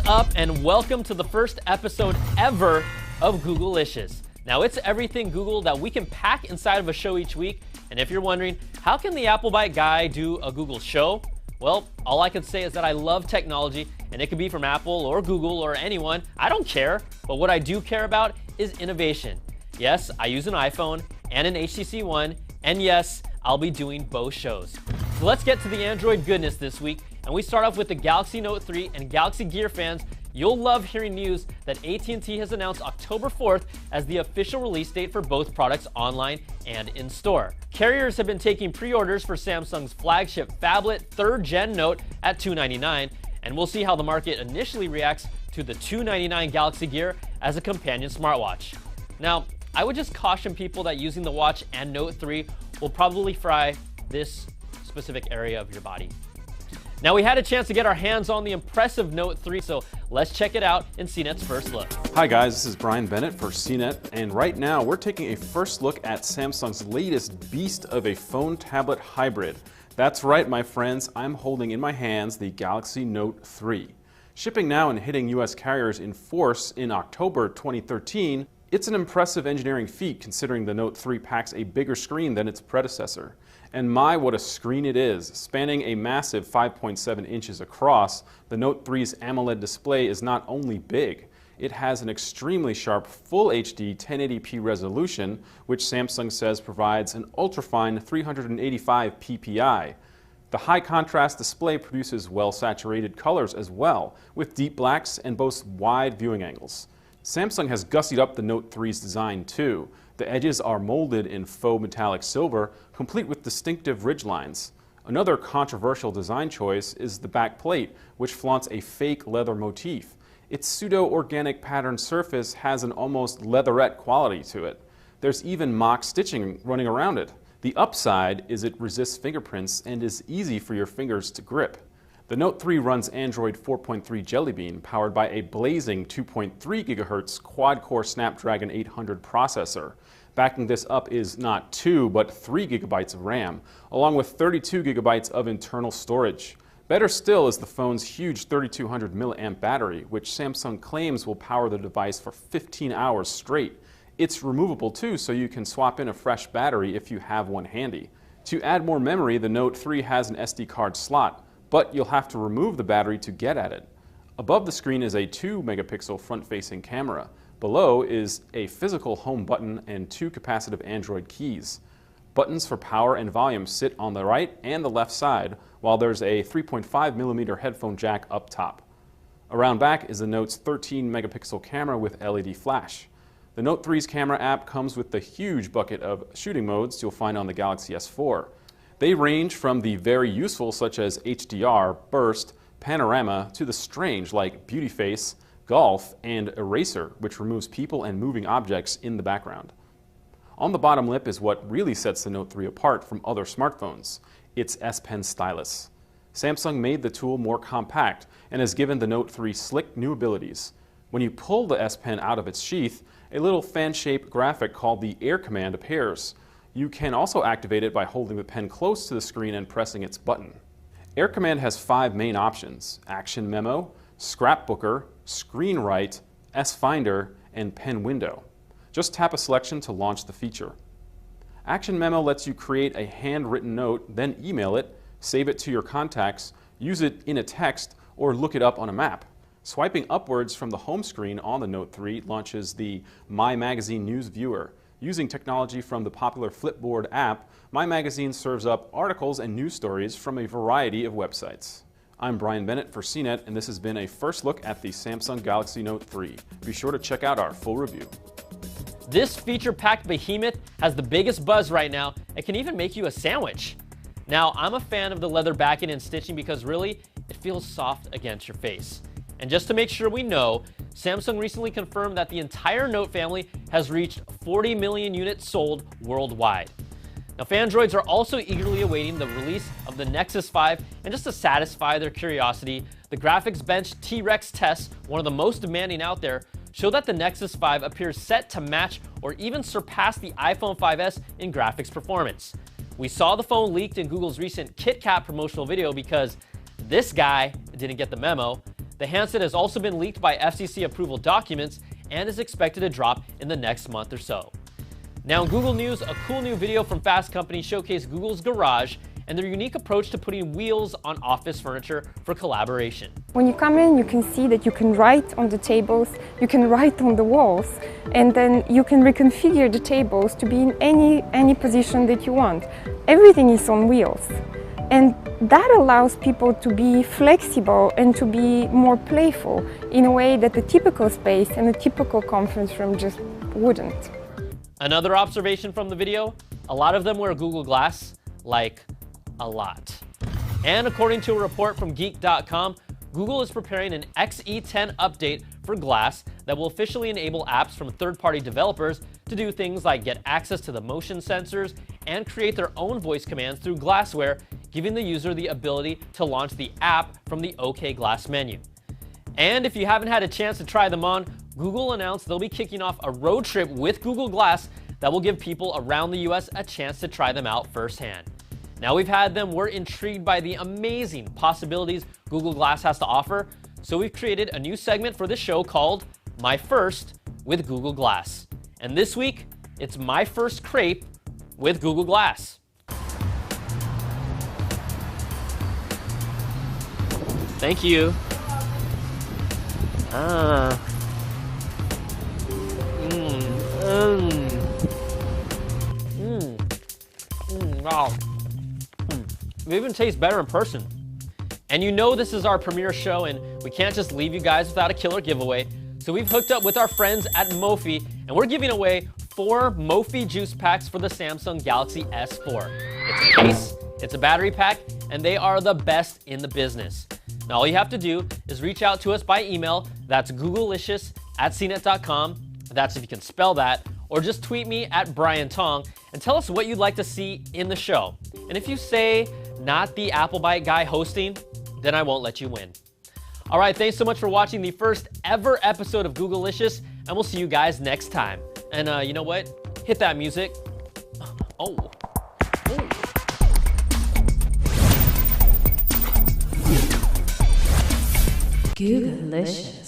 up and welcome to the first episode ever of Googleicious. Now it's everything Google that we can pack inside of a show each week. And if you're wondering, how can the Applebite guy do a Google show? Well, all I can say is that I love technology, and it could be from Apple or Google or anyone. I don't care, but what I do care about is innovation. Yes, I use an iPhone and an HTC One, and yes, I'll be doing both shows. So let's get to the Android goodness this week, and we start off with the Galaxy Note 3. And Galaxy Gear fans, you'll love hearing news that AT&T has announced October 4th as the official release date for both products online and in store. Carriers have been taking pre-orders for Samsung's flagship phablet 3rd Gen Note at $299, and we'll see how the market initially reacts to the $299 Galaxy Gear as a companion smartwatch. Now, I would just caution people that using the watch and Note 3 will probably fry this specific area of your body. Now, we had a chance to get our hands on the impressive Note 3, so let's check it out in CNET's first look. Hi guys, this is Brian Bennett for CNET, and right now we're taking a first look at Samsung's latest beast of a phone-tablet hybrid. That's right, my friends, I'm holding in my hands the Galaxy Note 3. Shipping now and hitting US carriers in force in October 2013, it's an impressive engineering feat considering the Note 3 packs a bigger screen than its predecessor. And my, what a screen it is. Spanning a massive 5.7 inches across, the Note 3's AMOLED display is not only big, it has an extremely sharp Full HD 1080p resolution, which Samsung says provides an ultrafine 385 ppi. The high contrast display produces well-saturated colors as well, with deep blacks and boasts wide viewing angles. Samsung has gussied up the Note 3's design too. The edges are molded in faux metallic silver, complete with distinctive ridge lines. Another controversial design choice is the back plate, which flaunts a fake leather motif. Its pseudo-organic patterned surface has an almost leatherette quality to it. There's even mock stitching running around it. The upside is it resists fingerprints and is easy for your fingers to grip. The Note 3 runs Android 4.3 Jelly Bean, powered by a blazing 2.3 GHz quad-core Snapdragon 800 processor. Backing this up is not 2, but 3 GB of RAM, along with 32 GB of internal storage. Better still is the phone's huge 3200 mAh battery, which Samsung claims will power the device for 15 hours straight. It's removable too, so you can swap in a fresh battery if you have one handy. To add more memory, the Note 3 has an SD card slot, but you'll have to remove the battery to get at it. Above the screen is a 2-megapixel front-facing camera. Below is a physical home button and 2 capacitive Android keys. Buttons for power and volume sit on the right and the left side, while there's a 3.5mm headphone jack up top. Around back is the Note's 13-megapixel camera with LED flash. The Note 3's camera app comes with the huge bucket of shooting modes you'll find on the Galaxy S4. They range from the very useful such as HDR, burst, panorama, to the strange like beauty face, golf, and eraser, which removes people and moving objects in the background. On the bottom lip is what really sets the Note 3 apart from other smartphones, its S Pen stylus. Samsung made the tool more compact and has given the Note 3 slick new abilities. When you pull the S Pen out of its sheath, a little fan-shaped graphic called the Air command appears. You can also activate it by holding the pen close to the screen and pressing its button. Air Command has 5 main options: Action Memo, Scrapbooker, Screen Write, S-Finder, and Pen Window. Just tap a selection to launch the feature. Action Memo lets you create a handwritten note, then email it, save it to your contacts, use it in a text, or look it up on a map. Swiping upwards from the home screen on the Note 3 launches the My Magazine News Viewer. Using technology from the popular Flipboard app, My Magazine serves up articles and news stories from a variety of websites. I'm Brian Bennett for CNET, and this has been a first look at the Samsung Galaxy Note 3. Be sure to check out our full review. This feature-packed behemoth has the biggest buzz right now. It can even make you a sandwich. Now, I'm a fan of the leather backing and stitching because really, it feels soft against your face. And just to make sure we know, Samsung recently confirmed that the entire Note family has reached 40 million units sold worldwide. Now, Fandroids are also eagerly awaiting the release of the Nexus 5, and just to satisfy their curiosity, the Graphics Bench T-Rex tests, one of the most demanding out there, show that the Nexus 5 appears set to match or even surpass the iPhone 5S in graphics performance. We saw the phone leaked in Google's recent KitKat promotional video because this guy didn't get the memo. The handset has also been leaked by FCC approval documents and is expected to drop in the next month or so. Now in Google News, a cool new video from Fast Company showcased Google's Garage and their unique approach to putting wheels on office furniture for collaboration. When you come in, you can see that you can write on the tables, you can write on the walls, and then you can reconfigure the tables to be in any position that you want. Everything is on wheels. And that allows people to be flexible and to be more playful in a way that the typical space and the typical conference room just wouldn't. Another observation from the video, a lot of them wear Google Glass, like a lot. And according to a report from Geek.com, Google is preparing an XE10 update for Glass that will officially enable apps from third-party developers to do things like get access to the motion sensors and create their own voice commands through Glassware, giving the user the ability to launch the app from the OK Glass menu. And if you haven't had a chance to try them on, Google announced they'll be kicking off a road trip with Google Glass that will give people around the US a chance to try them out firsthand. Now we've had them, we're intrigued by the amazing possibilities Google Glass has to offer, so we've created a new segment for the show called My First with Google Glass. And this week, it's my first crepe with Google Glass. Thank you. Wow. It even tastes better in person. And you know this is our premiere show and we can't just leave you guys without a killer giveaway. So we've hooked up with our friends at Mophie and we're giving away 4 Mophie juice packs for the Samsung Galaxy S4. It's a case, it's a battery pack, and they are the best in the business. Now all you have to do is reach out to us by email. That's googleicious@cnet.com. That's if you can spell that. Or just tweet me at Brian Tong and tell us what you'd like to see in the show. And if you say not the Applebite guy hosting, then I won't let you win. All right, thanks so much for watching the first ever episode of Googleicious, and we'll see you guys next time. And you know what? Hit that music. Oh. Googleicious.